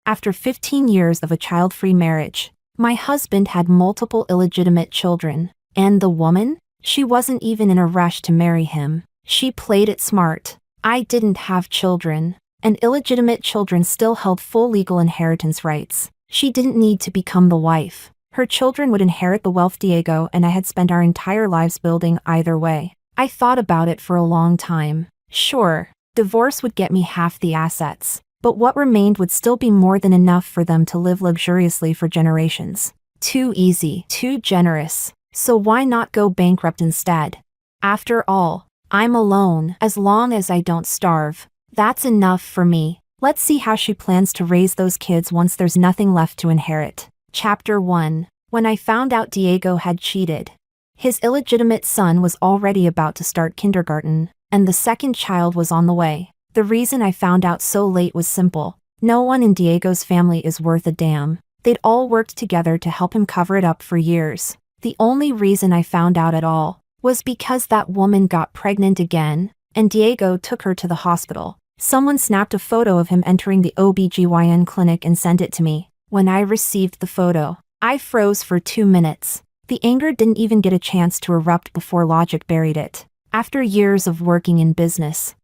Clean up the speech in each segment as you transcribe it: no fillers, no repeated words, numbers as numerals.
After 15 years of a child-free marriage, my husband had multiple illegitimate children. And the woman? She wasn't even in a rush to marry him. She played it smart. I didn't have children, and illegitimate children still held full legal inheritance rights. She didn't need to become the wife. Her children would inherit the wealth Diego and I had spent our entire lives building either way. I thought about it for a long time. Sure, divorce would get me half the assets, but what remained would still be more than enough for them to live luxuriously for generations. Too easy, too generous. So why not go bankrupt instead? After all, I'm alone. As long as I don't starve, that's enough for me. Let's see how she plans to raise those kids once there's nothing left to inherit. Chapter 1. When I found out Diego had cheated. His illegitimate son was already about to start kindergarten, and the second child was on the way. The reason I found out so late was simple. No one in Diego's family is worth a damn. They'd all worked together to help him cover it up for years. The only reason I found out at all was because that woman got pregnant again, and Diego took her to the hospital. Someone snapped a photo of him entering the OBGYN clinic and sent it to me. When I received the photo, I froze for 2 minutes. The anger didn't even get a chance to erupt before logic buried it. After years of working in business,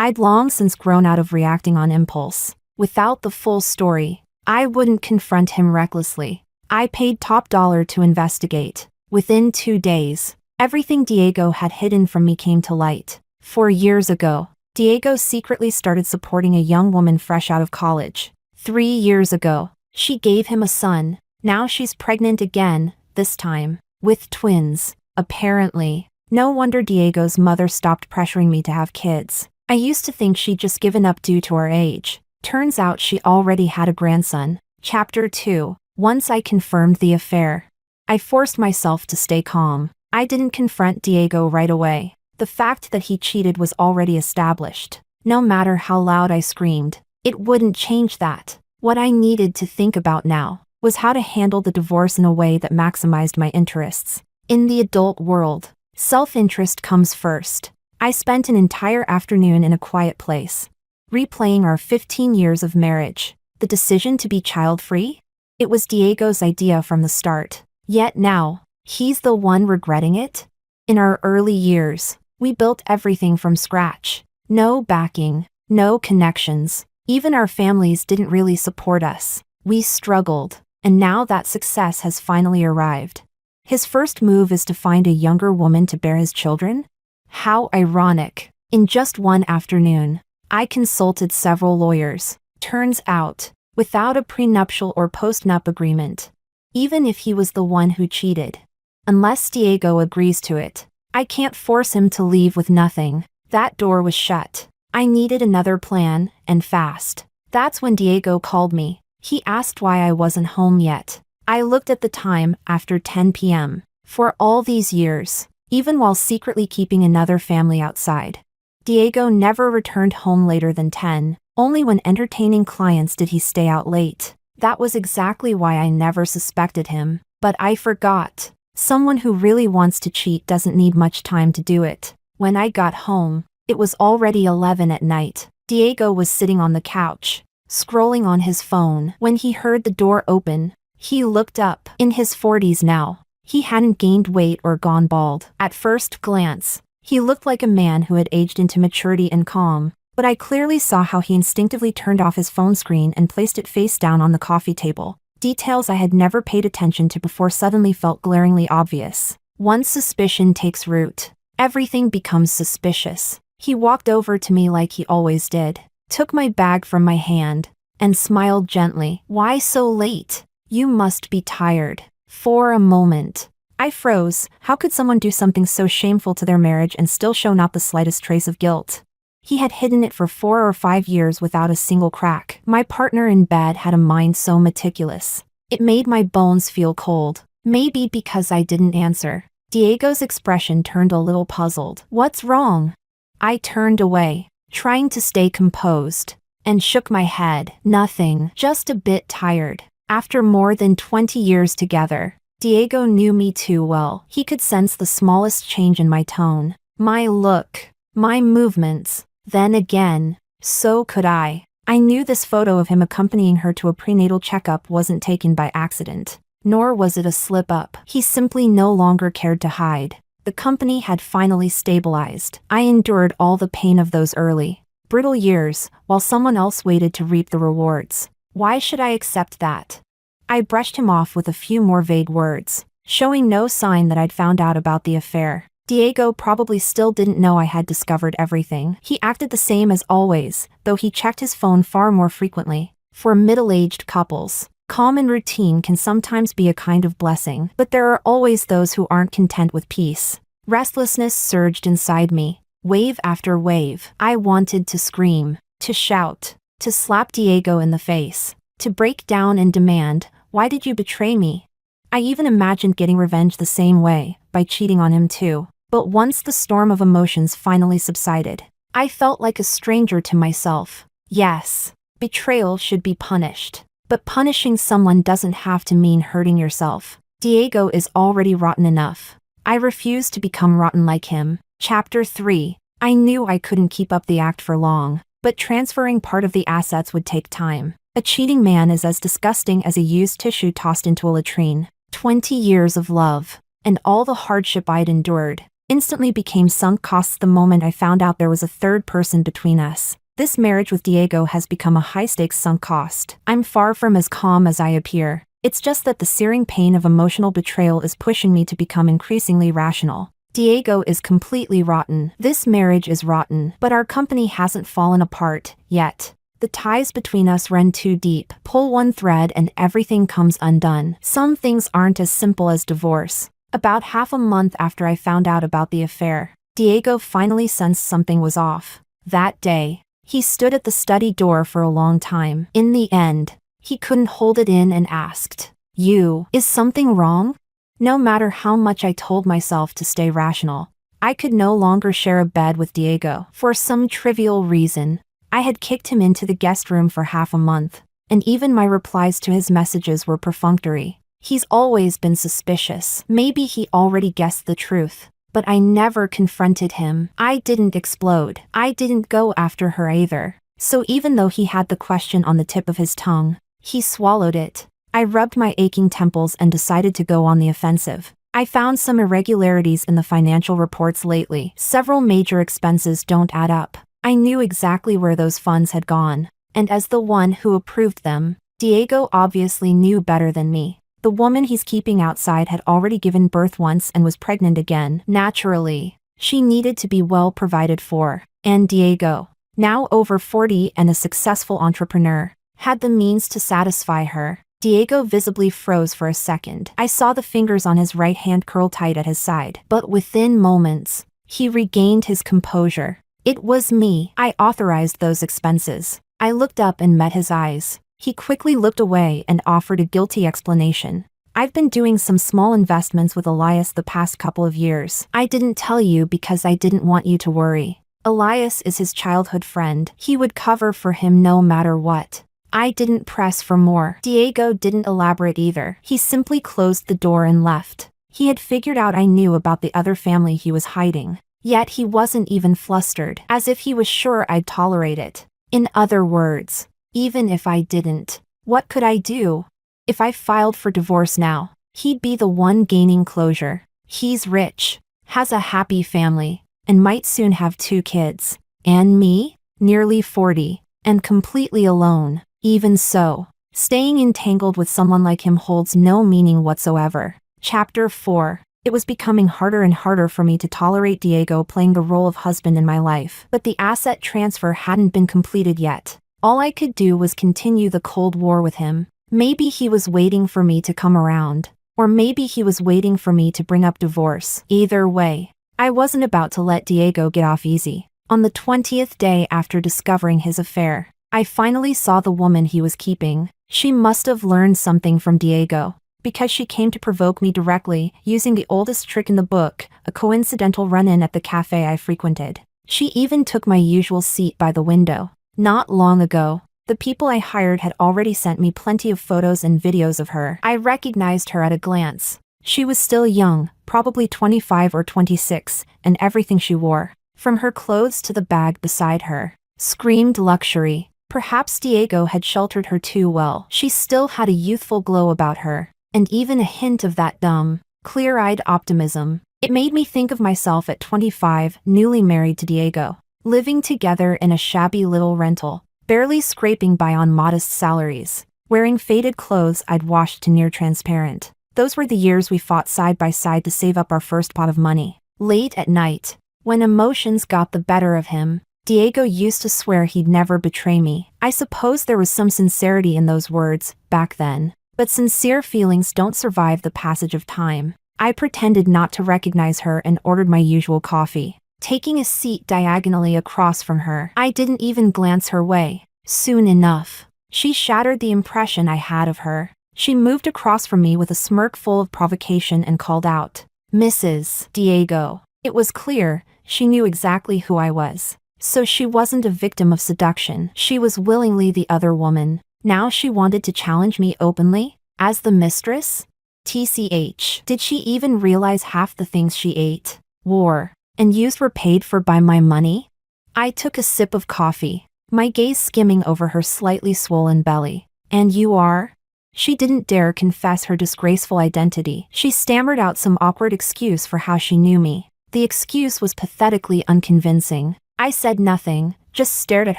I'd long since grown out of reacting on impulse. Without the full story, I wouldn't confront him recklessly. I paid top dollar to investigate. Within 2 days, everything Diego had hidden from me came to light. 4 years ago, Diego secretly started supporting a young woman fresh out of college. 3 years ago, she gave him a son. Now she's pregnant again, this time with twins. Apparently, no wonder Diego's mother stopped pressuring me to have kids. I used to think she'd just given up due to our age. Turns out she already had a grandson. Chapter 2. Once I confirmed the affair, I forced myself to stay calm. I didn't confront Diego right away. The fact that he cheated was already established. No matter how loud I screamed, it wouldn't change that. What I needed to think about now was how to handle the divorce in a way that maximized my interests. In the adult world, self-interest comes first. I spent an entire afternoon in a quiet place, replaying our 15 years of marriage. The decision to be child-free? It was Diego's idea from the start. Yet now, he's the one regretting it? In our early years, we built everything from scratch. No backing, no connections. Even our families didn't really support us. We struggled, and now that success has finally arrived. His first move is to find a younger woman to bear his children? How ironic. In just one afternoon, I consulted several lawyers. Turns out, without a prenuptial or postnup agreement, even if he was the one who cheated, unless Diego agrees to it, I can't force him to leave with nothing. That door was shut. I needed another plan, and fast. That's when Diego called me. He asked why I wasn't home yet. I looked at the time, after 10 p.m. For all these years, even while secretly keeping another family outside, Diego never returned home later than 10. Only when entertaining clients did he stay out late. That was exactly why I never suspected him. But I forgot. Someone who really wants to cheat doesn't need much time to do it. When I got home, it was already 11 at night. Diego was sitting on the couch, scrolling on his phone. When he heard the door open, he looked up. In his 40s now, he hadn't gained weight or gone bald. At first glance, he looked like a man who had aged into maturity and calm. But I clearly saw how he instinctively turned off his phone screen and placed it face down on the coffee table. Details I had never paid attention to before suddenly felt glaringly obvious. Once suspicion takes root, everything becomes suspicious. He walked over to me like he always did, took my bag from my hand, and smiled gently. "Why so late? You must be tired." For a moment, I froze. How could someone do something so shameful to their marriage and still show not the slightest trace of guilt? He had hidden it for 4 or 5 years without a single crack. My partner in bed had a mind so meticulous. It made my bones feel cold. Maybe because I didn't answer. Diego's expression turned a little puzzled. "What's wrong?" I turned away, trying to stay composed, and shook my head. "Nothing, just a bit tired." After more than 20 years together, Diego knew me too well. He could sense the smallest change in my tone, my look, my movements. Then again, so could I. I knew this photo of him accompanying her to a prenatal checkup wasn't taken by accident. Nor was it a slip-up. He simply no longer cared to hide. The company had finally stabilized. I endured all the pain of those early, brutal years, while someone else waited to reap the rewards. Why should I accept that? I brushed him off with a few more vague words, showing no sign that I'd found out about the affair. Diego probably still didn't know I had discovered everything. He acted the same as always, though he checked his phone far more frequently. For middle-aged couples, calm and routine can sometimes be a kind of blessing, but there are always those who aren't content with peace. Restlessness surged inside me, wave after wave. I wanted to scream, to shout, to slap Diego in the face, to break down and demand, "Why did you betray me?" I even imagined getting revenge the same way, by cheating on him too. But once the storm of emotions finally subsided, I felt like a stranger to myself. Yes, betrayal should be punished. But punishing someone doesn't have to mean hurting yourself. Diego is already rotten enough. I refuse to become rotten like him. Chapter 3. I knew I couldn't keep up the act for long, but transferring part of the assets would take time. A cheating man is as disgusting as a used tissue tossed into a latrine. 20 years of love, and all the hardship I'd endured, instantly became sunk costs the moment I found out there was a third person between us. This marriage with Diego has become a high-stakes sunk cost. I'm far from as calm as I appear. It's just that the searing pain of emotional betrayal is pushing me to become increasingly rational. Diego is completely rotten. This marriage is rotten, but our company hasn't fallen apart, yet. The ties between us run too deep. Pull one thread and everything comes undone. Some things aren't as simple as divorce. About half a month after I found out about the affair, Diego finally sensed something was off. That day, he stood at the study door for a long time. In the end, he couldn't hold it in and asked, Is something wrong?" No matter how much I told myself to stay rational, I could no longer share a bed with Diego. For some trivial reason, I had kicked him into the guest room for half a month, and even my replies to his messages were perfunctory. He's always been suspicious. Maybe he already guessed the truth. But I never confronted him. I didn't explode. I didn't go after her either. So even though he had the question on the tip of his tongue, he swallowed it. I rubbed my aching temples and decided to go on the offensive. I found some irregularities in the financial reports lately. Several major expenses don't add up. I knew exactly where those funds had gone. And as the one who approved them, Diego obviously knew better than me. The woman he's keeping outside had already given birth once and was pregnant again. Naturally, she needed to be well provided for. And Diego, now over 40 and a successful entrepreneur, had the means to satisfy her. Diego visibly froze for a second. I saw the fingers on his right hand curl tight at his side. But within moments, he regained his composure. "It was me. I authorized those expenses." I looked up and met his eyes. He quickly looked away and offered a guilty explanation. "I've been doing some small investments with Elias the past couple of years. I didn't tell you because I didn't want you to worry. Elias is his childhood friend. He would cover for him no matter what." I didn't press for more. Diego didn't elaborate either. He simply closed the door and left. He had figured out I knew about the other family he was hiding. Yet he wasn't even flustered, as if he was sure I'd tolerate it. In other words, even if I didn't, what could I do? If I filed for divorce now, he'd be the one gaining closure. He's rich, has a happy family, and might soon have 2 kids. And me, nearly 40, and completely alone. Even so, staying entangled with someone like him holds no meaning whatsoever. Chapter 4. It was becoming harder and harder for me to tolerate Diego playing the role of husband in my life. But the asset transfer hadn't been completed yet. All I could do was continue the Cold War with him. Maybe he was waiting for me to come around. Or maybe he was waiting for me to bring up divorce. Either way, I wasn't about to let Diego get off easy. On the 20th day after discovering his affair, I finally saw the woman he was keeping. She must have learned something from Diego, because she came to provoke me directly, using the oldest trick in the book, a coincidental run-in at the cafe I frequented. She even took my usual seat by the window. Not long ago, the people I hired had already sent me plenty of photos and videos of her. I recognized her at a glance. She was still young, probably 25 or 26, and everything she wore, from her clothes to the bag beside her, screamed luxury. Perhaps Diego had sheltered her too well. She still had a youthful glow about her, and even a hint of that dumb, clear-eyed optimism. It made me think of myself at 25, newly married to Diego, living together in a shabby little rental, barely scraping by on modest salaries, wearing faded clothes I'd washed to near transparent. Those were the years we fought side by side to save up our first pot of money. Late at night, when emotions got the better of him, Diego used to swear he'd never betray me. I suppose there was some sincerity in those words, back then. But sincere feelings don't survive the passage of time. I pretended not to recognize her and ordered my usual coffee, taking a seat diagonally across from her. I didn't even glance her way. Soon enough, she shattered the impression I had of her. She moved across from me with a smirk full of provocation and called out, "Mrs. Diego." It was clear, she knew exactly who I was. So she wasn't a victim of seduction. She was willingly the other woman. Now she wanted to challenge me openly? As the mistress? TCH. Did she even realize half the things she ate, wore, and used were paid for by my money? I took a sip of coffee, my gaze skimming over her slightly swollen belly. "And you are?" She didn't dare confess her disgraceful identity. She stammered out some awkward excuse for how she knew me. The excuse was pathetically unconvincing. I said nothing, just stared at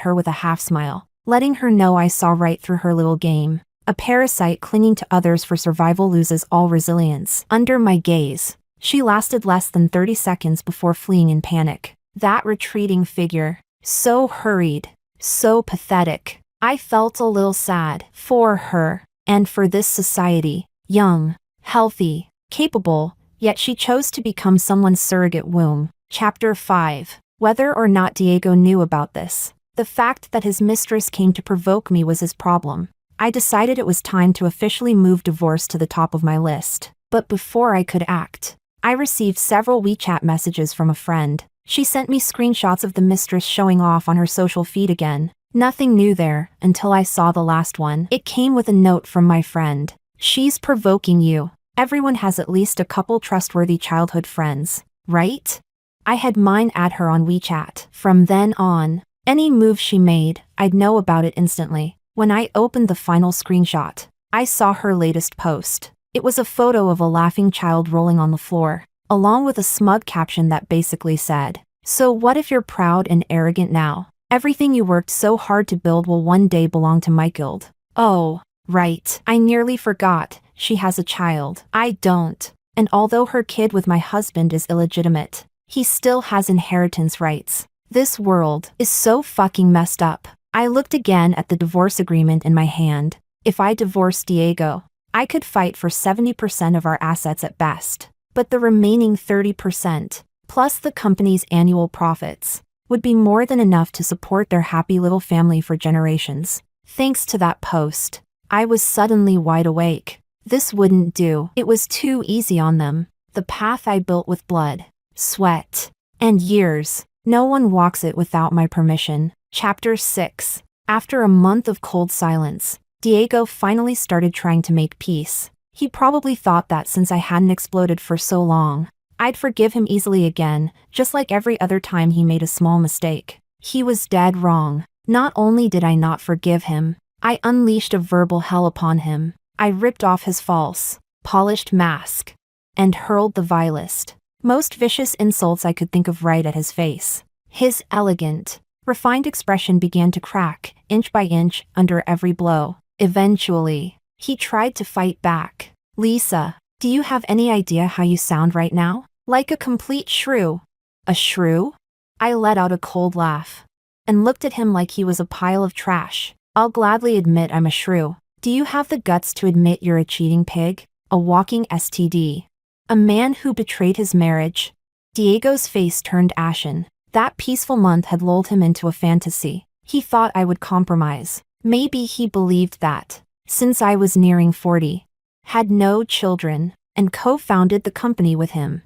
her with a half-smile, letting her know I saw right through her little game. A parasite clinging to others for survival loses all resilience. Under my gaze, she lasted less than 30 seconds before fleeing in panic. That retreating figure, so hurried, so pathetic. I felt a little sad for her, and for this society. Young, healthy, capable, yet she chose to become someone's surrogate womb. Chapter 5. Whether or not Diego knew about this, the fact that his mistress came to provoke me was his problem. I decided it was time to officially move divorce to the top of my list. But before I could act, I received several WeChat messages from a friend. She sent me screenshots of the mistress showing off on her social feed again. Nothing new there, until I saw the last one. It came with a note from my friend. "She's provoking you. Everyone has at least a couple trustworthy childhood friends, right?" I had mine at her on WeChat. From then on, any move she made, I'd know about it instantly. When I opened the final screenshot, I saw her latest post. It was a photo of a laughing child rolling on the floor, along with a smug caption that basically said, "So what if you're proud and arrogant now? Everything you worked so hard to build will one day belong to my guild." Oh, right. I nearly forgot. She has a child. I don't. And although her kid with my husband is illegitimate, he still has inheritance rights. This world is so fucking messed up. I looked again at the divorce agreement in my hand. If I divorced Diego, I could fight for 70% of our assets at best. But the remaining 30%, plus the company's annual profits, would be more than enough to support their happy little family for generations. Thanks to that post, I was suddenly wide awake. This wouldn't do. It was too easy on them. The path I built with blood, sweat, and years. No one walks it without my permission. Chapter 6. After a month of cold silence, Diego finally started trying to make peace. He probably thought that since I hadn't exploded for so long, I'd forgive him easily again, just like every other time he made a small mistake. He was dead wrong. Not only did I not forgive him, I unleashed a verbal hell upon him. I ripped off his false, polished mask, and hurled the vilest, most vicious insults I could think of right at his face. His elegant, refined expression began to crack, inch by inch, under every blow. Eventually, he tried to fight back. "Lisa, do you have any idea how you sound right now? Like a complete shrew." "A shrew?" I let out a cold laugh, and looked at him like he was a pile of trash. "I'll gladly admit I'm a shrew. Do you have the guts to admit you're a cheating pig? A walking STD? A man who betrayed his marriage?" Diego's face turned ashen. That peaceful month had lulled him into a fantasy. He thought I would compromise. Maybe he believed that, since I was nearing 40, had no children, and co-founded the company with him,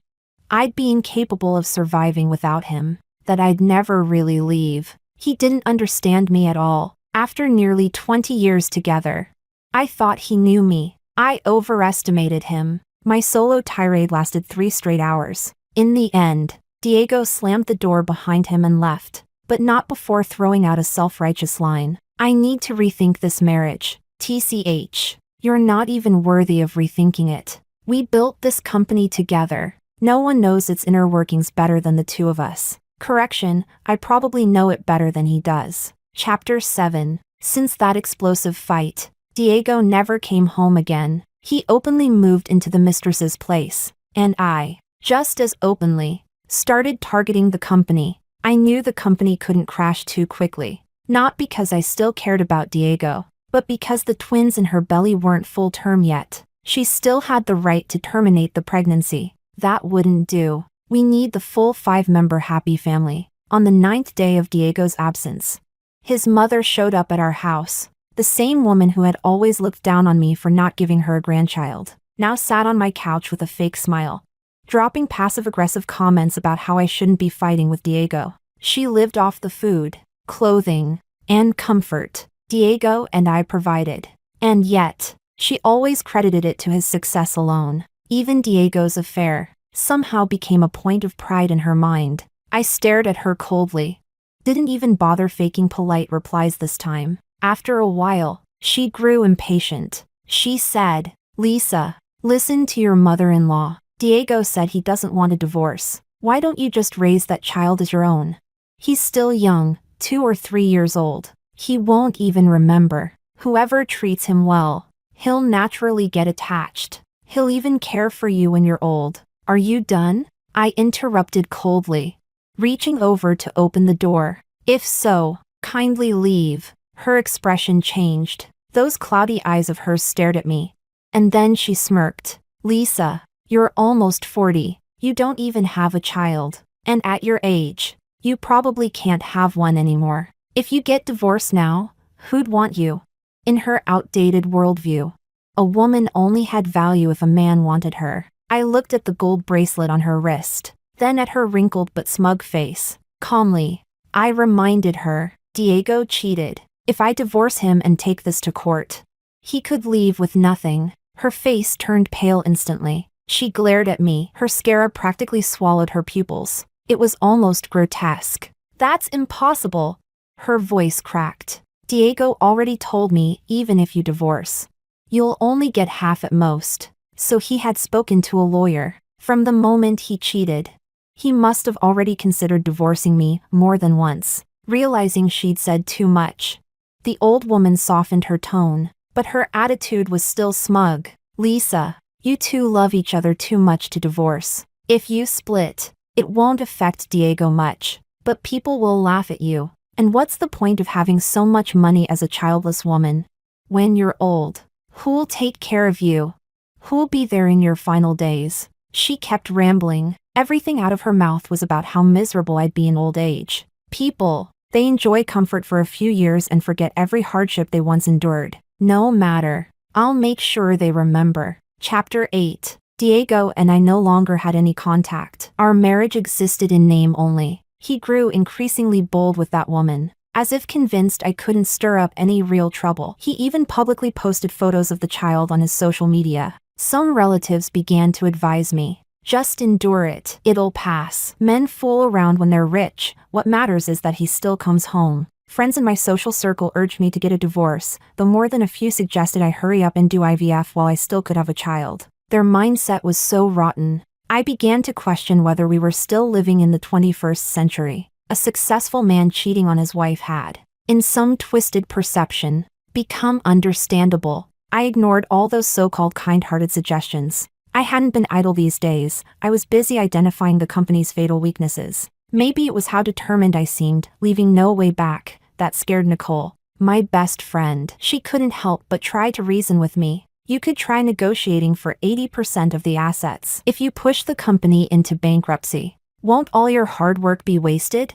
I'd be incapable of surviving without him, that I'd never really leave. He didn't understand me at all. After nearly 20 years together, I thought he knew me. I overestimated him. My solo tirade lasted 3 straight hours. In the end, Diego slammed the door behind him and left, but not before throwing out a self-righteous line. I need to rethink this marriage. TCH. You're not even worthy of rethinking it. We built this company together. No one knows its inner workings better than the two of us. Correction, I probably know it better than he does. Chapter 7. Since that explosive fight, Diego never came home again. He openly moved into the mistress's place, and I, just as openly, started targeting the company. I knew the company couldn't crash too quickly. Not because I still cared about Diego, but because the twins in her belly weren't full term yet. She still had the right to terminate the pregnancy. That wouldn't do. We need the full 5-member happy family. On the 9th day of Diego's absence, his mother showed up at our house. The same woman who had always looked down on me for not giving her a grandchild, now sat on my couch with a fake smile, dropping passive-aggressive comments about how I shouldn't be fighting with Diego. She lived off the food, clothing, and comfort Diego and I provided. And yet, she always credited it to his success alone. Even Diego's affair somehow became a point of pride in her mind. I stared at her coldly. Didn't even bother faking polite replies this time. After a while, she grew impatient. She said, "Lisa, listen to your mother-in-law. Diego said he doesn't want a divorce. Why don't you just raise that child as your own? He's still young, 2 or 3 years old. He won't even remember. Whoever treats him well, he'll naturally get attached. He'll even care for you when you're old." Are you done? I interrupted coldly, reaching over to open the door. If so, kindly leave. Her expression changed. Those cloudy eyes of hers stared at me. And then she smirked. "Lisa, you're almost 40. You don't even have a child. And at your age, you probably can't have one anymore. If you get divorced now, who'd want you?" In her outdated worldview, a woman only had value if a man wanted her. I looked at the gold bracelet on her wrist, then at her wrinkled but smug face. Calmly, I reminded her, Diego cheated. If I divorce him and take this to court, he could leave with nothing. Her face turned pale instantly. She glared at me. Her scarab practically swallowed her pupils. It was almost grotesque. "That's impossible." Her voice cracked. "Diego already told me, even if you divorce, you'll only get half at most." So he had spoken to a lawyer. From the moment he cheated, he must have already considered divorcing me more than once. Realizing she'd said too much, the old woman softened her tone, but her attitude was still smug. "Lisa, you two love each other too much to divorce. If you split, it won't affect Diego much, but people will laugh at you. And what's the point of having so much money as a childless woman? When you're old, who'll take care of you? Who'll be there in your final days?" She kept rambling. Everything out of her mouth was about how miserable I'd be in old age. People, they enjoy comfort for a few years and forget every hardship they once endured. No matter. I'll make sure they remember. Chapter 8. Diego and I no longer had any contact. Our marriage existed in name only. He grew increasingly bold with that woman, as if convinced I couldn't stir up any real trouble. He even publicly posted photos of the child on his social media. Some relatives began to advise me, "Just endure it. It'll pass. Men fool around when they're rich. What matters is that he still comes home." Friends in my social circle urged me to get a divorce, though more than a few suggested I hurry up and do IVF while I still could have a child. Their mindset was so rotten. I began to question whether we were still living in the 21st century. A successful man cheating on his wife had, in some twisted perception, become understandable. I ignored all those so-called kind-hearted suggestions. I hadn't been idle these days. I was busy identifying the company's fatal weaknesses. Maybe it was how determined I seemed, leaving no way back, that scared Nicole, my best friend. She couldn't help but try to reason with me. "You could try negotiating for 80% of the assets. If you push the company into bankruptcy, won't all your hard work be wasted?"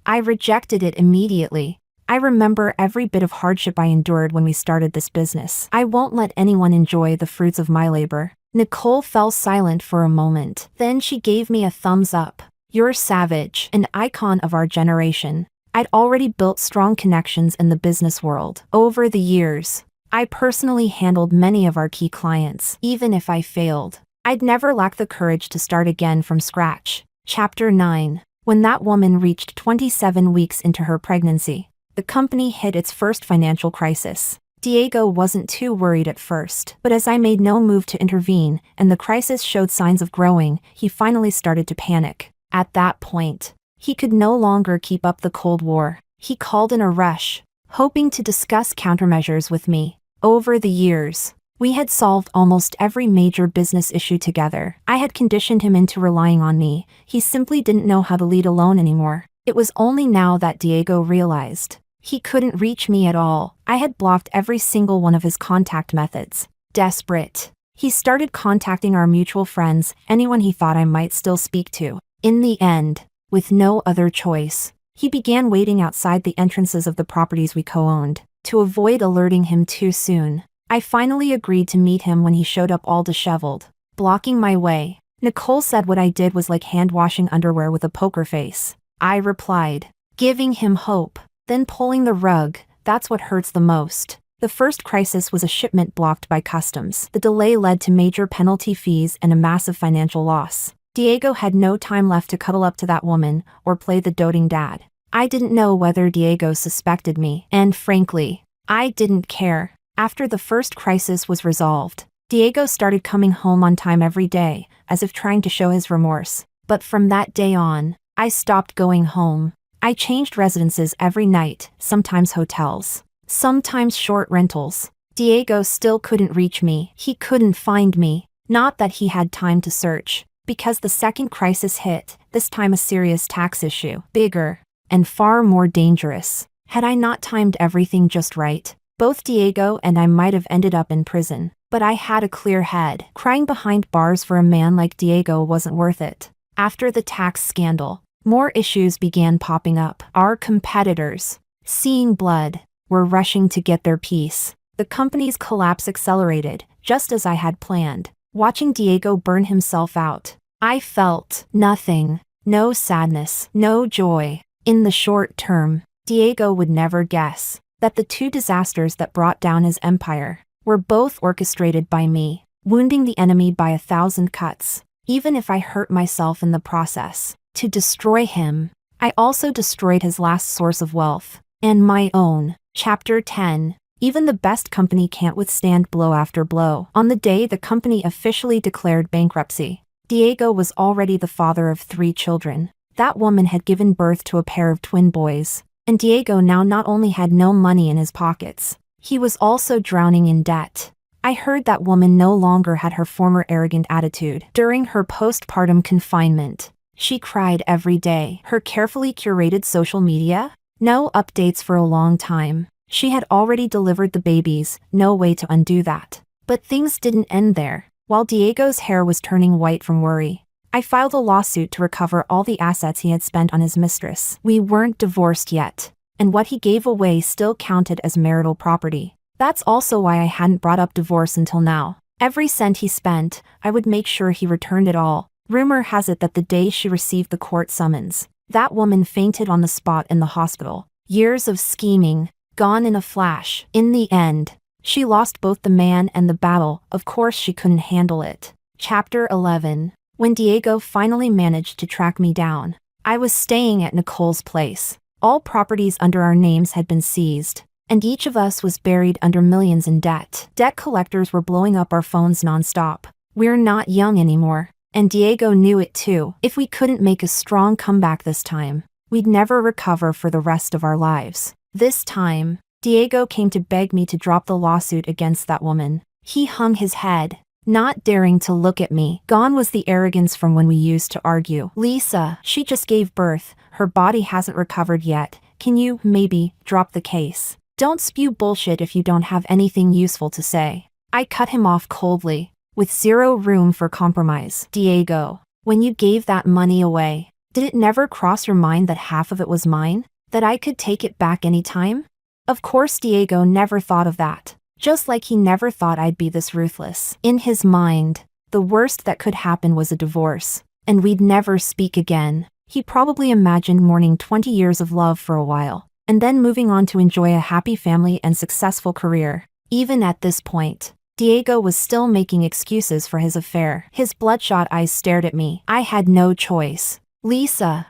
I rejected it immediately. I remember every bit of hardship I endured when we started this business. I won't let anyone enjoy the fruits of my labor. Nicole fell silent for a moment. Then she gave me a thumbs up. "You're savage, an icon of our generation." I'd already built strong connections in the business world. Over the years, I personally handled many of our key clients. Even if I failed, I'd never lack the courage to start again from scratch. Chapter 9. When that woman reached 27 weeks into her pregnancy, the company hit its first financial crisis. Diego wasn't too worried at first, but as I made no move to intervene and the crisis showed signs of growing, he finally started to panic. At that point, he could no longer keep up the Cold War. He called in a rush, hoping to discuss countermeasures with me. Over the years, we had solved almost every major business issue together. I had conditioned him into relying on me. He simply didn't know how to lead alone anymore. It was only now that Diego realized he couldn't reach me at all. I had blocked every single one of his contact methods. Desperate, he started contacting our mutual friends, anyone he thought I might still speak to. In the end, with no other choice, he began waiting outside the entrances of the properties we co-owned, to avoid alerting him too soon. I finally agreed to meet him when he showed up all disheveled, blocking my way. Nicole said what I did was like hand-washing underwear with a poker face. I replied, giving him hope, then pulling the rug. That's what hurts the most. The first crisis was a shipment blocked by customs. The delay led to major penalty fees and a massive financial loss. Diego had no time left to cuddle up to that woman or play the doting dad. I didn't know whether Diego suspected me, and frankly, I didn't care. After the first crisis was resolved, Diego started coming home on time every day, as if trying to show his remorse. But from that day on, I stopped going home. I changed residences every night, sometimes hotels, sometimes short rentals. Diego still couldn't reach me. He couldn't find me. Not that he had time to search, because the second crisis hit, this time a serious tax issue, bigger and far more dangerous. Had I not timed everything just right, both Diego and I might have ended up in prison. But I had a clear head. Crying behind bars for a man like Diego wasn't worth it. After the tax scandal, more issues began popping up. Our competitors, seeing blood, were rushing to get their piece. The company's collapse accelerated, just as I had planned. Watching Diego burn himself out, I felt nothing. No sadness, no joy. In the short term, Diego would never guess that the two disasters that brought down his empire were both orchestrated by me, wounding the enemy by 1,000 cuts, even if I hurt myself in the process. To destroy him, I also destroyed his last source of wealth, and my own. Chapter 10. Even the best company can't withstand blow after blow. On the day the company officially declared bankruptcy, Diego was already the father of 3 children. That woman had given birth to a pair of twin boys, and Diego now not only had no money in his pockets, he was also drowning in debt. I heard that woman no longer had her former arrogant attitude. During her postpartum confinement, she cried every day. Her carefully curated social media? No updates for a long time. She had already delivered the babies, no way to undo that. But things didn't end there. While Diego's hair was turning white from worry, I filed a lawsuit to recover all the assets he had spent on his mistress. We weren't divorced yet, and what he gave away still counted as marital property. That's also why I hadn't brought up divorce until now. Every cent he spent, I would make sure he returned it all. Rumor has it that the day she received the court summons, that woman fainted on the spot in the hospital. Years of scheming, gone in a flash. In the end, she lost both the man and the battle. Of course she couldn't handle it. Chapter 11. When Diego finally managed to track me down, I was staying at Nicole's place. All properties under our names had been seized, and each of us was buried under millions in debt. Debt collectors were blowing up our phones nonstop. We're not young anymore, and Diego knew it too. If we couldn't make a strong comeback this time, we'd never recover for the rest of our lives. This time, Diego came to beg me to drop the lawsuit against that woman. He hung his head, not daring to look at me. Gone was the arrogance from when we used to argue. Lisa, she just gave birth. Her body hasn't recovered yet. Can you, maybe, drop the case? Don't spew bullshit if you don't have anything useful to say. I cut him off coldly, with zero room for compromise. Diego, when you gave that money away, did it never cross your mind that half of it was mine? That I could take it back anytime? Of course Diego never thought of that. Just like he never thought I'd be this ruthless. In his mind, the worst that could happen was a divorce, and we'd never speak again. He probably imagined mourning 20 years of love for a while, and then moving on to enjoy a happy family and successful career. Even at this point, Diego was still making excuses for his affair. His bloodshot eyes stared at me. I had no choice. Lisa,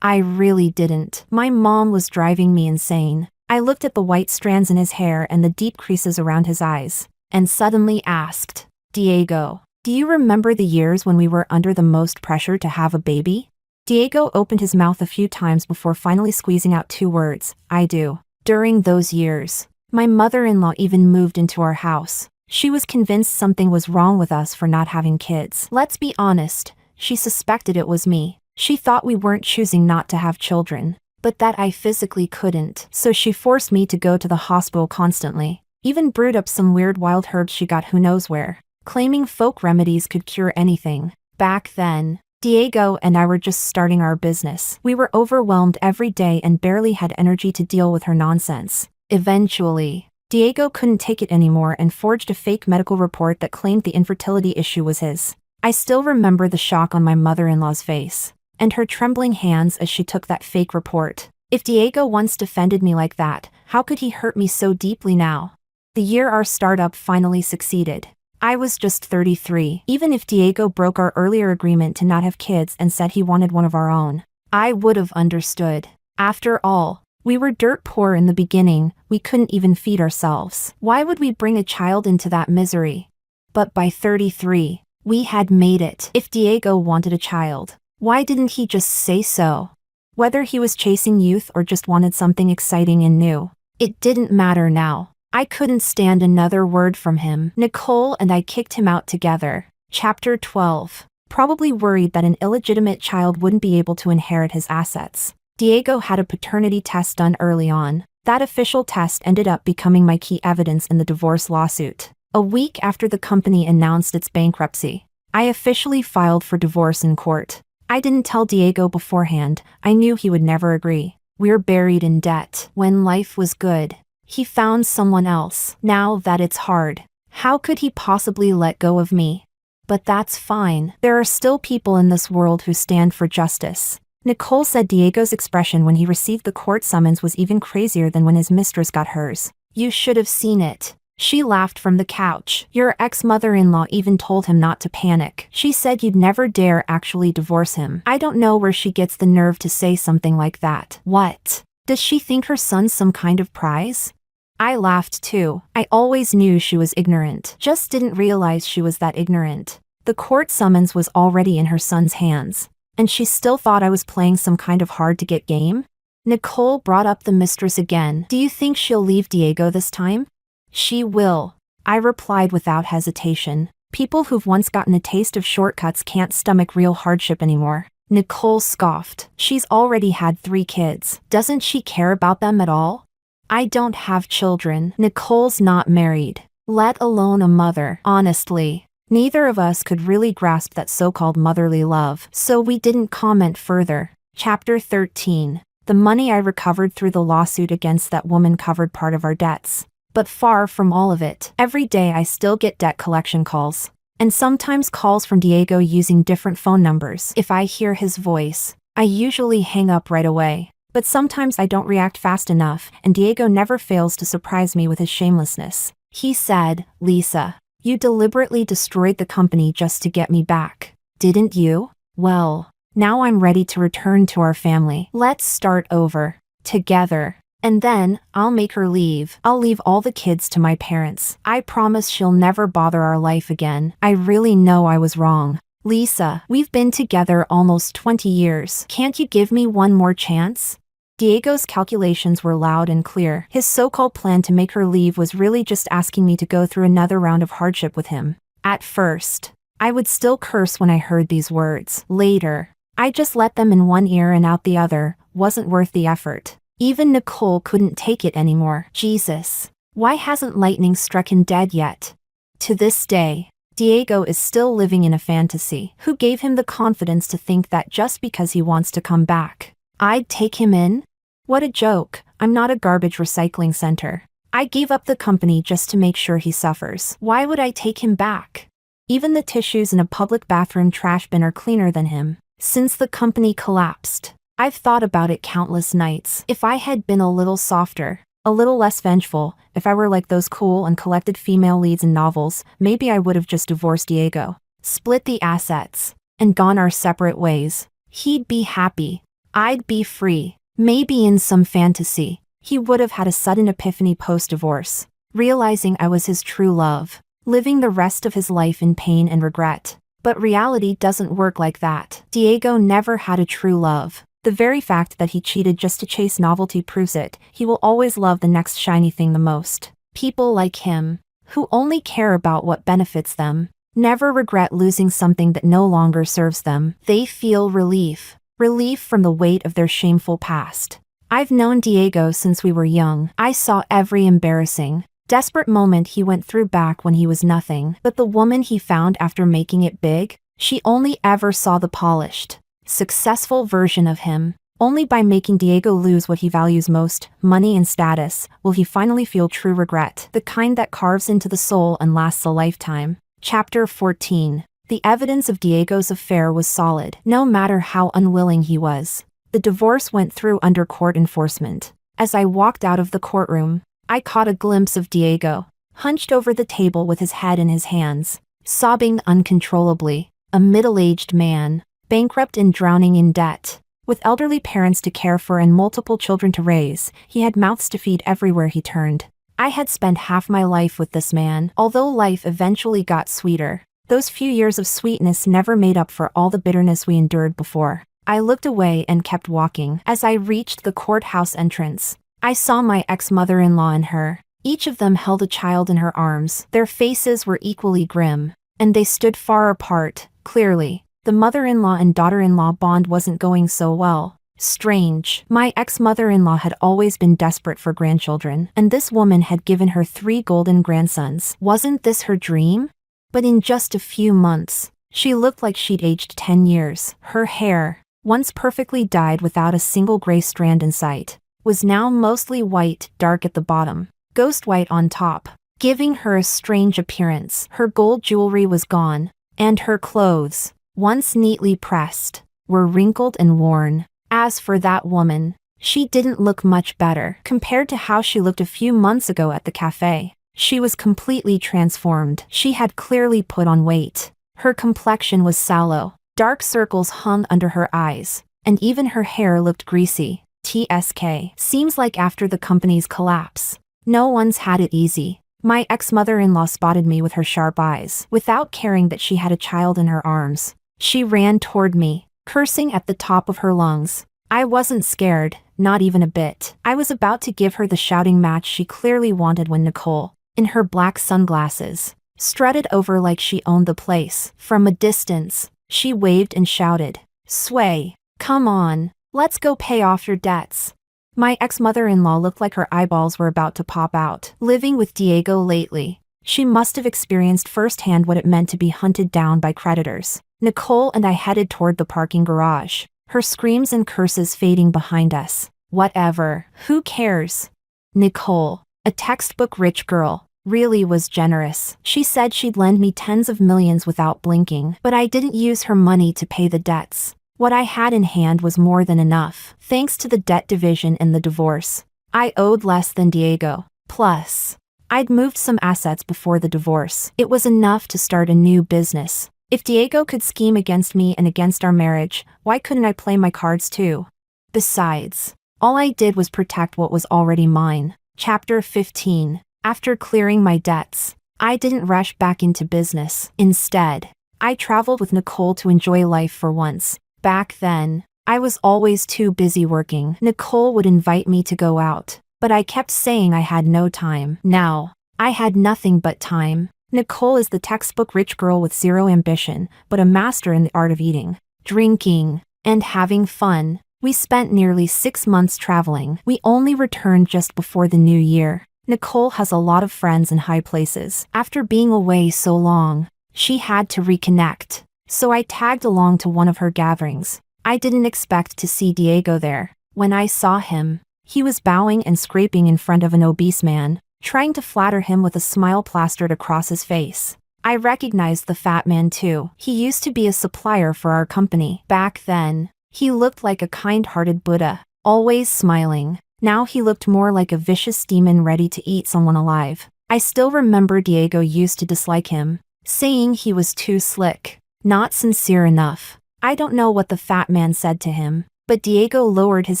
I really didn't. My mom was driving me insane. I looked at the white strands in his hair and the deep creases around his eyes, and suddenly asked, Diego, do you remember the years when we were under the most pressure to have a baby? Diego opened his mouth a few times before finally squeezing out 2 words, I do. During those years, my mother-in-law even moved into our house. She was convinced something was wrong with us for not having kids. Let's be honest, she suspected it was me. She thought we weren't choosing not to have children, but that I physically couldn't. So she forced me to go to the hospital constantly. Even brewed up some weird wild herbs she got who knows where, claiming folk remedies could cure anything. Back then, Diego and I were just starting our business. We were overwhelmed every day and barely had energy to deal with her nonsense. Eventually, Diego couldn't take it anymore and forged a fake medical report that claimed the infertility issue was his. I still remember the shock on my mother-in-law's face, and her trembling hands as she took that fake report. If Diego once defended me like that, how could he hurt me so deeply now? The year our startup finally succeeded, I was just 33. Even if Diego broke our earlier agreement to not have kids and said he wanted one of our own, I would have understood. After all, we were dirt poor in the beginning, we couldn't even feed ourselves. Why would we bring a child into that misery? But by 33, we had made it. If Diego wanted a child, why didn't he just say so? Whether he was chasing youth or just wanted something exciting and new, it didn't matter now. I couldn't stand another word from him. Nicole and I kicked him out together. Chapter 12. Probably worried that an illegitimate child wouldn't be able to inherit his assets, Diego had a paternity test done early on. That official test ended up becoming my key evidence in the divorce lawsuit. A week after the company announced its bankruptcy, I officially filed for divorce in court. I didn't tell Diego beforehand. I knew he would never agree. We're buried in debt. When life was good, he found someone else. Now that it's hard, how could he possibly let go of me? But that's fine. There are still people in this world who stand for justice. Nicole said Diego's expression when he received the court summons was even crazier than when his mistress got hers. You should have seen it. She laughed from the couch. Your ex-mother-in-law even told him not to panic. She said you'd never dare actually divorce him. I don't know where she gets the nerve to say something like that. What? Does she think her son's some kind of prize? I laughed too. I always knew she was ignorant. Just didn't realize she was that ignorant. The court summons was already in her son's hands, and she still thought I was playing some kind of hard-to-get game? Nicole brought up the mistress again. Do you think she'll leave Diego this time? She will, I replied without hesitation. People who've once gotten a taste of shortcuts can't stomach real hardship anymore. Nicole scoffed. She's already had 3 kids. Doesn't she care about them at all? I don't have children. Nicole's not married, let alone a mother. Honestly, neither of us could really grasp that so-called motherly love, so we didn't comment further. Chapter 13. The money I recovered through the lawsuit against that woman covered part of our debts. But far from all of it. Every day I still get debt collection calls, and sometimes calls from Diego using different phone numbers. If I hear his voice, I usually hang up right away. But sometimes I don't react fast enough, and Diego never fails to surprise me with his shamelessness. He said, Lisa, you deliberately destroyed the company just to get me back, didn't you? Well, now I'm ready to return to our family. Let's start over. Together. And then, I'll make her leave. I'll leave all the kids to my parents. I promise she'll never bother our life again. I really know I was wrong. Lisa, we've been together almost 20 years. Can't you give me one more chance? Diego's calculations were loud and clear. His so-called plan to make her leave was really just asking me to go through another round of hardship with him. At first, I would still curse when I heard these words. Later, I just let them in one ear and out the other. Wasn't worth the effort. Even Nicole couldn't take it anymore. Jesus, why hasn't lightning struck him dead yet? To this day, Diego is still living in a fantasy. Who gave him the confidence to think that just because he wants to come back, I'd take him in? What a joke. I'm not a garbage recycling center. I gave up the company just to make sure he suffers. Why would I take him back? Even the tissues in a public bathroom trash bin are cleaner than him. Since the company collapsed, I've thought about it countless nights. If I had been a little softer, a little less vengeful, if I were like those cool and collected female leads in novels, maybe I would have just divorced Diego, split the assets, and gone our separate ways. He'd be happy. I'd be free. Maybe in some fantasy, he would have had a sudden epiphany post-divorce, realizing I was his true love, living the rest of his life in pain and regret. But reality doesn't work like that. Diego never had a true love. The very fact that he cheated just to chase novelty proves it. He will always love the next shiny thing the most. People like him, who only care about what benefits them, never regret losing something that no longer serves them. They feel relief. Relief from the weight of their shameful past. I've known Diego since we were young. I saw every embarrassing, desperate moment he went through back when he was nothing. But the woman he found after making it big, she only ever saw the polished, successful version of him. Only by making Diego lose what he values most, money and status, will he finally feel true regret, the kind that carves into the soul and lasts a lifetime. Chapter 14. The evidence of Diego's affair was solid, no matter how unwilling he was. The divorce went through under court enforcement. As I walked out of the courtroom, I caught a glimpse of Diego, hunched over the table with his head in his hands, sobbing uncontrollably. A middle-aged man, bankrupt and drowning in debt. With elderly parents to care for and multiple children to raise, he had mouths to feed everywhere he turned. I had spent half my life with this man. Although life eventually got sweeter, those few years of sweetness never made up for all the bitterness we endured before. I looked away and kept walking. As I reached the courthouse entrance, I saw my ex-mother-in-law and her. Each of them held a child in her arms. Their faces were equally grim, and they stood far apart. Clearly, the mother-in-law and daughter-in-law bond wasn't going so well. Strange. My ex-mother-in-law had always been desperate for grandchildren, and this woman had given her 3 golden grandsons. Wasn't this her dream? But in just a few months, she looked like she'd aged 10 years. Her hair, once perfectly dyed without a single gray strand in sight, was now mostly white, dark at the bottom, ghost white on top, giving her a strange appearance. Her gold jewelry was gone, and her clothes, once neatly pressed, were wrinkled and worn. As for that woman, she didn't look much better compared to how she looked a few months ago at the cafe. She was completely transformed. She had clearly put on weight. Her complexion was sallow. Dark circles hung under her eyes, and even her hair looked greasy. TSK. Seems like after the company's collapse, no one's had it easy. My ex-mother-in-law spotted me with her sharp eyes. Without caring that she had a child in her arms, she ran toward me, cursing at the top of her lungs. I wasn't scared, not even a bit. I was about to give her the shouting match she clearly wanted when Nicole, in her black sunglasses, strutted over like she owned the place. From a distance, she waved and shouted, "Sway, come on, let's go pay off your debts." My ex-mother-in-law looked like her eyeballs were about to pop out. Living with Diego lately, she must have experienced firsthand what it meant to be hunted down by creditors. Nicole and I headed toward the parking garage, her screams and curses fading behind us. Whatever, who cares? Nicole, a textbook rich girl, really was generous. She said she'd lend me tens of millions without blinking, but I didn't use her money to pay the debts. What I had in hand was more than enough. Thanks to the debt division and the divorce, I owed less than Diego. Plus, I'd moved some assets before the divorce. It was enough to start a new business. If Diego could scheme against me and against our marriage, why couldn't I play my cards too? Besides, all I did was protect what was already mine. Chapter 15. After clearing my debts, I didn't rush back into business. Instead, I traveled with Nicole to enjoy life for once. Back then, I was always too busy working. Nicole would invite me to go out, but I kept saying I had no time. Now, I had nothing but time. Nicole is the textbook rich girl with zero ambition, but a master in the art of eating, drinking, and having fun. We spent nearly 6 months traveling. We only returned just before the new year. Nicole has a lot of friends in high places. After being away so long, she had to reconnect. So I tagged along to one of her gatherings. I didn't expect to see Diego there. When I saw him, he was bowing and scraping in front of an obese man, trying to flatter him with a smile plastered across his face. I recognized the fat man too. He used to be a supplier for our company. Back then, he looked like a kind-hearted Buddha, always smiling. Now he looked more like a vicious demon ready to eat someone alive. I still remember Diego used to dislike him, saying he was too slick, not sincere enough. I don't know what the fat man said to him, But Diego lowered his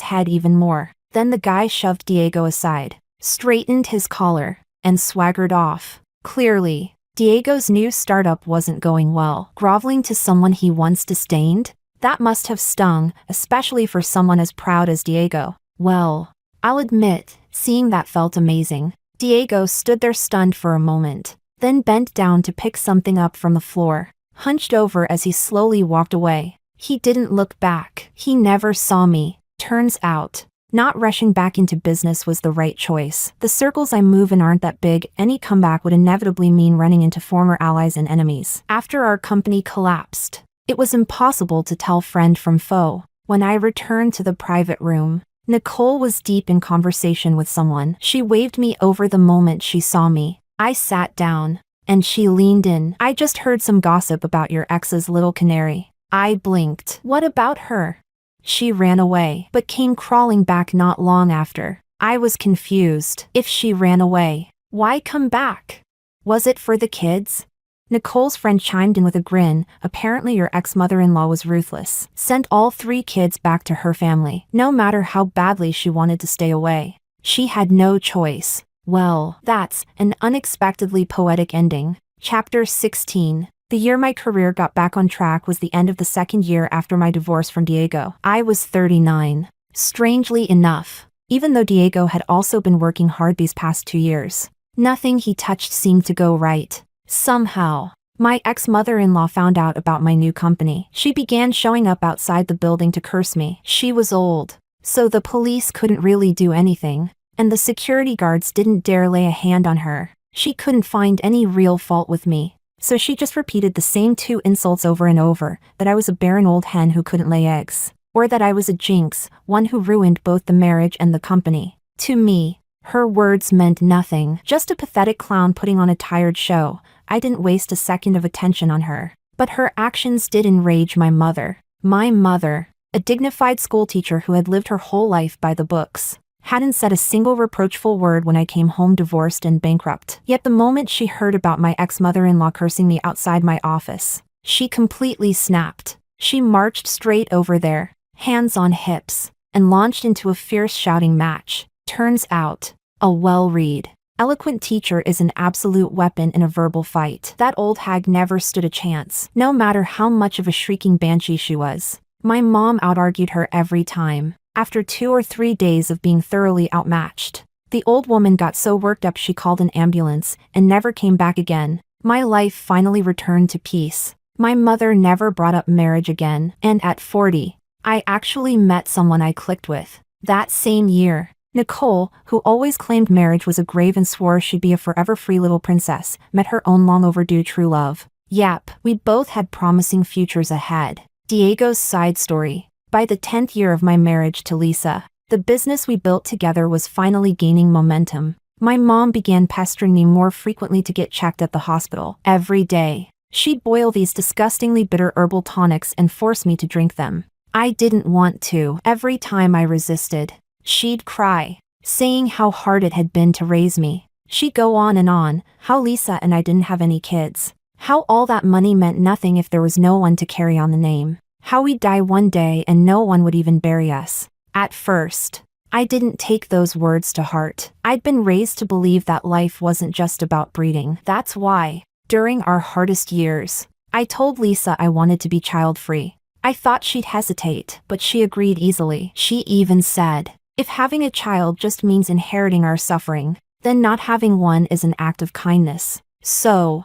head even more. Then the guy shoved Diego aside, straightened his collar, and swaggered off. Clearly, Diego's new startup wasn't going well. Groveling to someone he once disdained? That must have stung, especially for someone as proud as Diego. Well, I'll admit, seeing that felt amazing. Diego stood there stunned for a moment, then bent down to pick something up from the floor, hunched over as he slowly walked away. He didn't look back. He never saw me. Turns out, not rushing back into business was the right choice. The circles I move in aren't that big. Any comeback would inevitably mean running into former allies and enemies. After our company collapsed, it was impossible to tell friend from foe. When I returned to the private room, Nicole was deep in conversation with someone. She waved me over the moment she saw me. I sat down, and she leaned in. I just heard some gossip about your ex's little canary. I blinked. What about her? She ran away, but came crawling back not long after. I was confused. If she ran away, why come back? Was it for the kids? Nicole's friend chimed in with a grin. Apparently your ex-mother-in-law was ruthless. Sent all 3 kids back to her family, no matter how badly she wanted to stay away. She had no choice. Well, that's an unexpectedly poetic ending. Chapter 16. The year my career got back on track was the end of the 2nd year after my divorce from Diego. I was 39. Strangely enough, even though Diego had also been working hard these past 2 years, nothing he touched seemed to go right. Somehow, my ex-mother-in-law found out about my new company. She began showing up outside the building to curse me. She was old, so the police couldn't really do anything, and the security guards didn't dare lay a hand on her. She couldn't find any real fault with me, so she just repeated the same 2 insults over and over, that I was a barren old hen who couldn't lay eggs, or that I was a jinx, one who ruined both the marriage and the company. To me, her words meant nothing, just a pathetic clown putting on a tired show. I didn't waste a second of attention on her. But her actions did enrage my mother. My mother, a dignified schoolteacher who had lived her whole life by the books, hadn't said a single reproachful word when I came home divorced and bankrupt. Yet the moment she heard about my ex-mother-in-law cursing me outside my office, she completely snapped. She marched straight over there, hands on hips, and launched into a fierce shouting match. Turns out, a well-read, eloquent teacher is an absolute weapon in a verbal fight. That old hag never stood a chance, no matter how much of a shrieking banshee she was. My mom out-argued her every time. After 2 or 3 days of being thoroughly outmatched, the old woman got so worked up she called an ambulance and never came back again. My life finally returned to peace. My mother never brought up marriage again, and at 40, I actually met someone I clicked with. That same year, Nicole, who always claimed marriage was a grave and swore she'd be a forever free little princess, met her own long-overdue true love. Yep, we both had promising futures ahead. Diego's side story. By the 10th year of my marriage to Lisa, the business we built together was finally gaining momentum. My mom began pestering me more frequently to get checked at the hospital. Every day, she'd boil these disgustingly bitter herbal tonics and force me to drink them. I didn't want to. Every time I resisted, she'd cry, saying how hard it had been to raise me. She'd go on, how Lisa and I didn't have any kids, how all that money meant nothing if there was no one to carry on the name, how we'd die one day and no one would even bury us. At first, I didn't take those words to heart. I'd been raised to believe that life wasn't just about breeding. That's why, during our hardest years, I told Lisa I wanted to be child-free. I thought she'd hesitate, but she agreed easily. She even said, if having a child just means inheriting our suffering, then not having one is an act of kindness. So,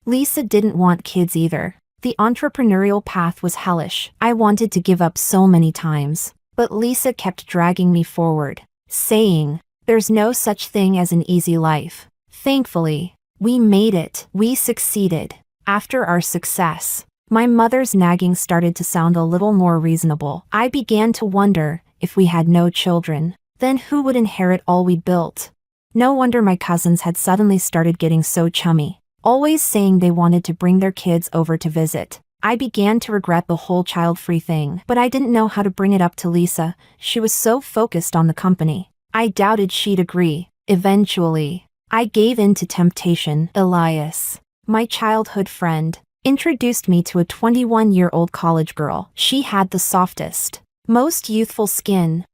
Lisa didn't want kids either. The entrepreneurial path was hellish. I wanted to give up so many times, but Lisa kept dragging me forward, saying, there's no such thing as an easy life. Thankfully, we made it. We succeeded. After our success, my mother's nagging started to sound a little more reasonable. I began to wonder, if we had no children, then who would inherit all we'd built? No wonder my cousins had suddenly started getting so chummy, always saying they wanted to bring their kids over to visit. I began to regret the whole child-free thing, but I didn't know how to bring it up to Lisa. She was so focused on the company. I doubted she'd agree. Eventually, I gave in to temptation. Elias, my childhood friend, introduced me to a 21-year-old college girl. She had the softest, most youthful skin.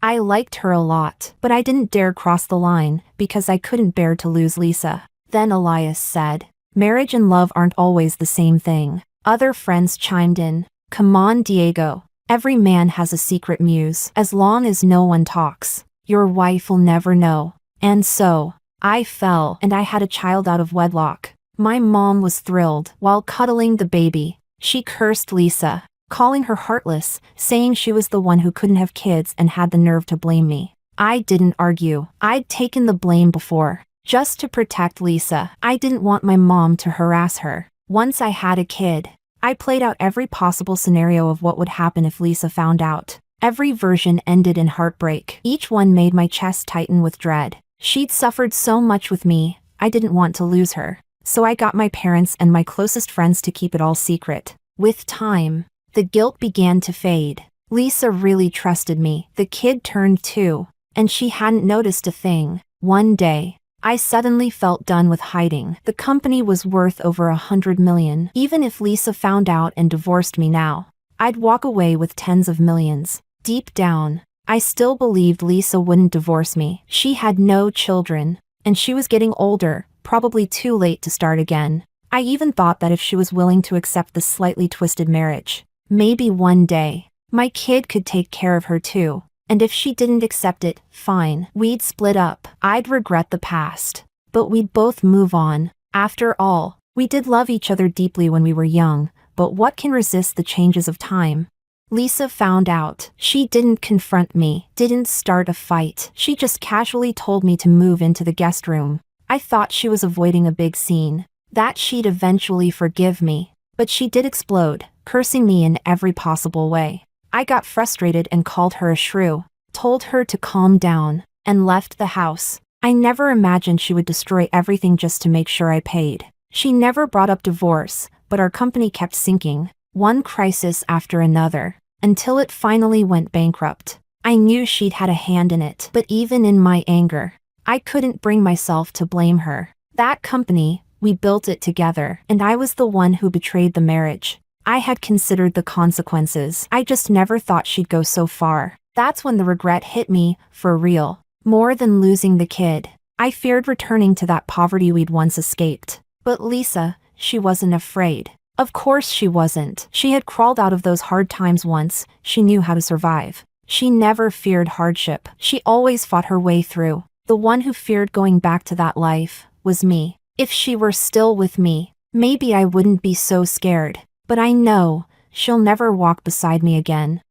I liked her a lot, but I didn't dare cross the line because I couldn't bear to lose Lisa. Then Elias said, marriage and love aren't always the same thing. Other friends chimed in, come on Diego, every man has a secret muse. As long as no one talks, your wife will never know. And so, I fell and I had a child out of wedlock. My mom was thrilled. While cuddling the baby, she cursed Lisa, calling her heartless, saying she was the one who couldn't have kids and had the nerve to blame me. I didn't argue. I'd taken the blame before, just to protect Lisa. I didn't want my mom to harass her. Once I had a kid, I played out every possible scenario of what would happen if Lisa found out. Every version ended in heartbreak. Each one made my chest tighten with dread. She'd suffered so much with me, I didn't want to lose her. So I got my parents and my closest friends to keep it all secret. With time, the guilt began to fade. Lisa really trusted me. The kid turned 2, and she hadn't noticed a thing. One day, I suddenly felt done with hiding. The company was worth over $100 million. Even if Lisa found out and divorced me now, I'd walk away with tens of millions. Deep down, I still believed Lisa wouldn't divorce me. She had no children, and she was getting older, probably too late to start again. I even thought that if she was willing to accept the slightly twisted marriage, maybe one day, my kid could take care of her too. And if she didn't accept it, fine. We'd split up. I'd regret the past, but we'd both move on. After all, we did love each other deeply when we were young, but what can resist the changes of time? Lisa found out. She didn't confront me, didn't start a fight. She just casually told me to move into the guest room. I thought she was avoiding a big scene, that she'd eventually forgive me, but she did explode, cursing me in every possible way. I got frustrated and called her a shrew, told her to calm down, and left the house. I never imagined she would destroy everything just to make sure I paid. She never brought up divorce, but our company kept sinking, one crisis after another, until it finally went bankrupt. I knew she'd had a hand in it, but even in my anger, I couldn't bring myself to blame her. That company, we built it together, and I was the one who betrayed the marriage. I had considered the consequences. I just never thought she'd go so far. That's when the regret hit me, for real. More than losing the kid, I feared returning to that poverty we'd once escaped. But Lisa, she wasn't afraid. Of course she wasn't. She had crawled out of those hard times once. She knew how to survive. She never feared hardship. She always fought her way through. The one who feared going back to that life was me. If she were still with me, maybe I wouldn't be so scared. But I know she'll never walk beside me again.